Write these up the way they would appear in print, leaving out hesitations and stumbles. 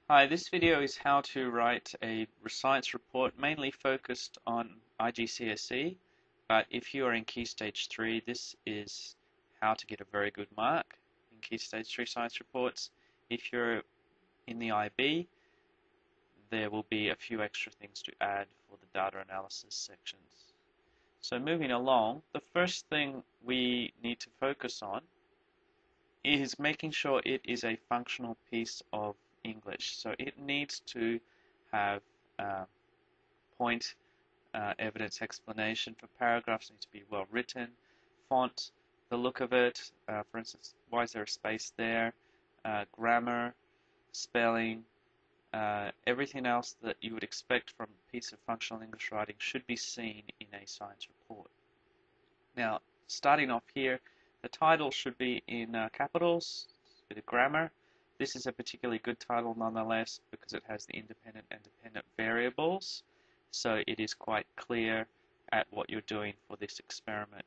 Hi, this video is how to write a science report mainly focused on IGCSE, but if you are in Key Stage 3, this is how to get a very good mark in Key Stage 3 science reports. If you're in the IB, there will be a few extra things to add for the data analysis sections. So moving along, the first thing we need to focus on is making sure it is a functional piece of English. So it needs to have point, evidence, explanation. For paragraphs, need to be well written. Font, the look of it. For instance, why is there a space there? Grammar, spelling, everything else that you would expect from a piece of functional English writing should be seen in a science report. Now, starting off here, the title should be in capitals, a bit of grammar. This is a particularly good title nonetheless because it has the independent and dependent variables, so it is quite clear at what you're doing for this experiment.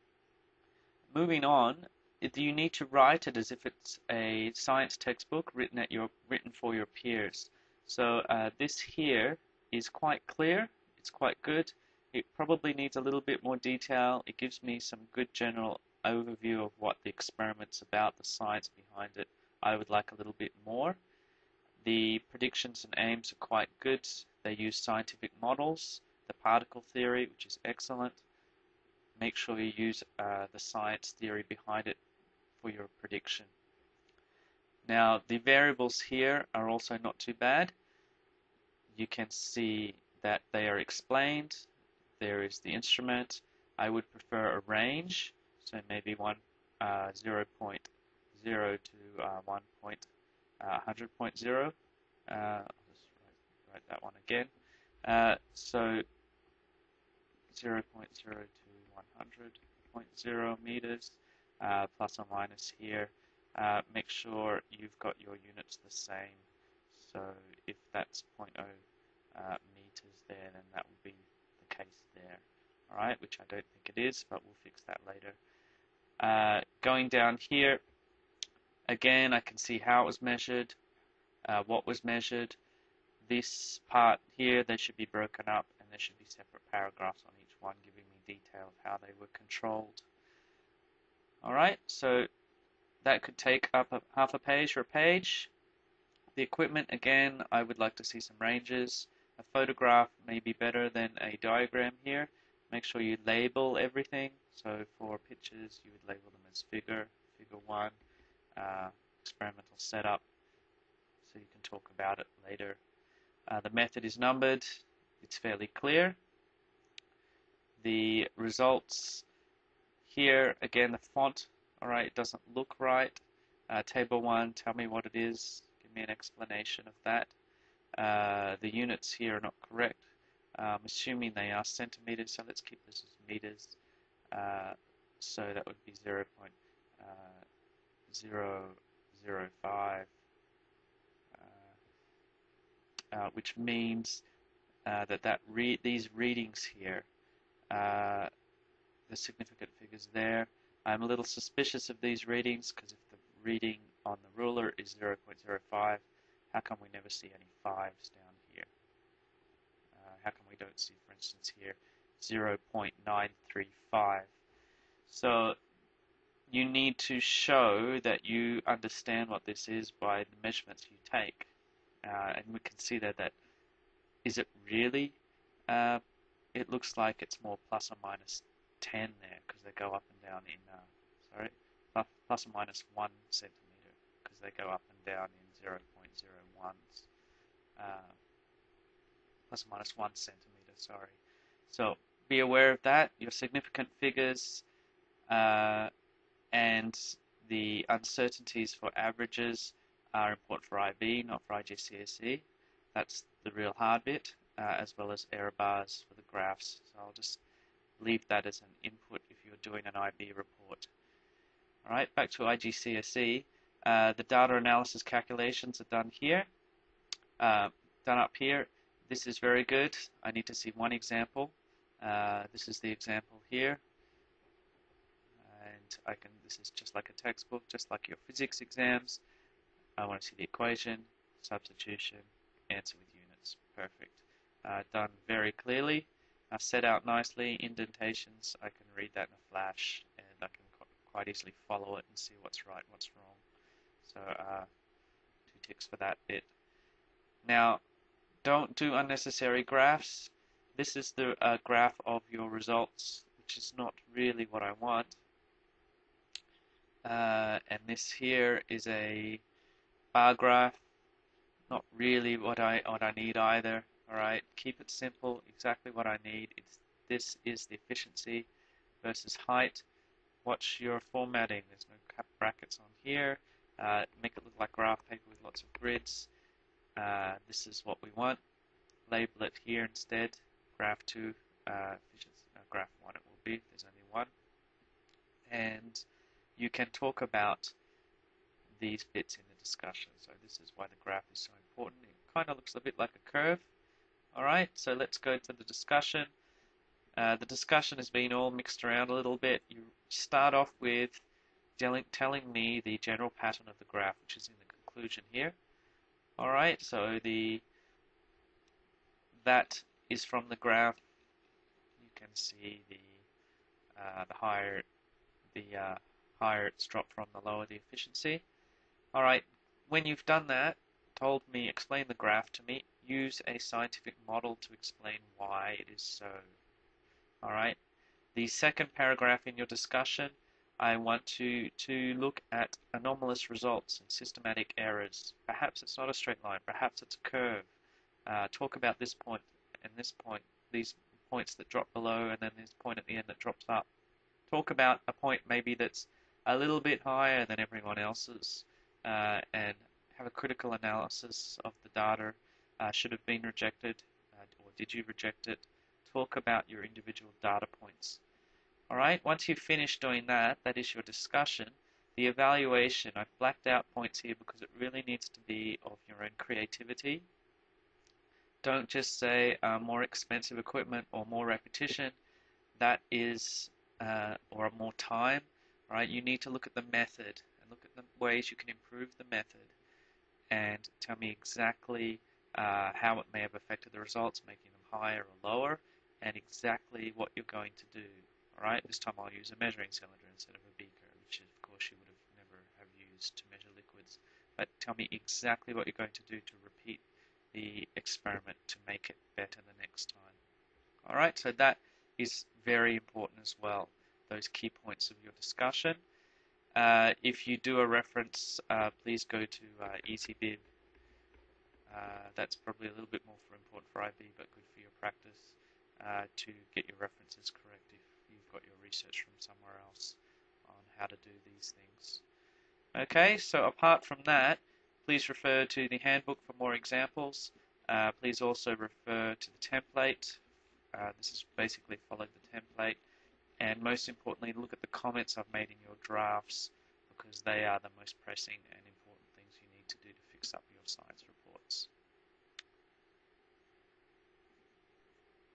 Moving on, you need to write it as if it's a science textbook written for your peers. So this here is quite clear, it's quite good. It probably needs a little bit more detail. It gives me some good general overview of what the experiment's about, the science behind it. I would like a little bit more. The predictions and aims are quite good. They use scientific models, the particle theory, which is excellent. Make sure you use the science theory behind it for your prediction. Now, the variables here are also not too bad. You can see that they are explained. There is the instrument. I would prefer a range, so maybe 0.0 to 100.0. I'll just write that one again. So 0.0 to 100.0 meters, plus or minus here. Make sure you've got your units the same. So if that's 0.0 meters there, then that will be the case there. Alright, which I don't think it is, but we'll fix that later. Going down here, again, I can see how it was measured, what was measured. This part here, they should be broken up, and there should be separate paragraphs on each one giving me detail of how they were controlled. Alright, so that could take up half a page or a page. The equipment, again, I would like to see some ranges. A photograph may be better than a diagram here. Make sure you label everything. So for pictures, you would label them as figure 1, experimental setup, so you can talk about it later. The method is numbered. It's fairly clear. The results here, again, the font, alright, it doesn't look right. Table 1, tell me what it is. Give me an explanation of that. The units here are not correct. I'm assuming they are centimeters, so let's keep this as meters. So that would be 0.005, which means that these readings here, the significant figures there. I'm a little suspicious of these readings because if the reading on the ruler is 0.05, how come we never see any 5s down here? How come we don't see, for instance, here 0.935? So you need to show that you understand what this is by the measurements you take. And we can see that is it really? It looks like it's more plus or minus 10 there because they go up and down in, plus or minus 1 centimeter because they go up and down in 0.01s. Plus or minus 1 centimeter, sorry. So be aware of that. Your significant figures and the uncertainties for averages are important for IB, not for IGCSE. That's the real hard bit, as well as error bars for the graphs. So I'll just leave that as an input if you're doing an IB report. Alright, back to IGCSE. The data analysis calculations are done here, done up here. This is very good. I need to see one example. This is the example here. And this is just like a textbook, just like your physics exams. I want to see the equation, substitution, answer with units. Perfect. Done very clearly. Set out nicely, indentations, I can read that in a flash, and I can quite easily follow it and see what's right, what's wrong. So 2 ticks for that bit. Now, don't do unnecessary graphs. This is the graph of your results, which is not really what I want. And this here is a bar graph, not really what I need either. All right, keep it simple. Exactly what I need. This is the efficiency versus height. Watch your formatting. There's no cap brackets on here. Make it look like graph paper with lots of grids. This is what we want. Label it here instead. Graph 2, efficiency. Graph 1 it will be. There's only one. And you can talk about these bits in the discussion. So this is why the graph is so important. It kind of looks a bit like a curve. Alright, so let's go to the discussion. The discussion has been all mixed around a little bit. You start off with telling me the general pattern of the graph, which is in the conclusion here. Alright, so that is from the graph. You can see the higher it's dropped from, the lower the efficiency. Alright, when you've done that, explain the graph to me, use a scientific model to explain why it is so. Alright, the second paragraph in your discussion, I want to look at anomalous results and systematic errors. Perhaps it's not a straight line, perhaps it's a curve. Talk about this point and this point, these points that drop below, and then this point at the end that drops up. Talk about a point maybe that's a little bit higher than everyone else's, and have a critical analysis of the data. Should have been rejected, or did you reject it? Talk about your individual data points. Alright, once you've finished doing that, that is your discussion. The evaluation, I've blacked out points here because it really needs to be of your own creativity. Don't just say more expensive equipment or more repetition. That is, or more time. Right? You need to look at the method and look at the ways you can improve the method, and tell me exactly how it may have affected the results, making them higher or lower, and exactly what you're going to do. Alright, this time I'll use a measuring cylinder instead of a beaker, which of course you would have never have used to measure liquids. But tell me exactly what you're going to do to repeat the experiment to make it better the next time. Alright, so that is very important as well, those key points of your discussion. If you do a reference, please go to EasyBib. That's probably a little bit more important for IB, but good for your practice, to get your references correct if you've got your research from somewhere else on how to do these things. Okay, so apart from that, please refer to the handbook for more examples. Please also refer to the template. This is basically follow the template. And most importantly, look at the comments I've made in your drafts, because they are the most pressing and important things you need to do to fix up your science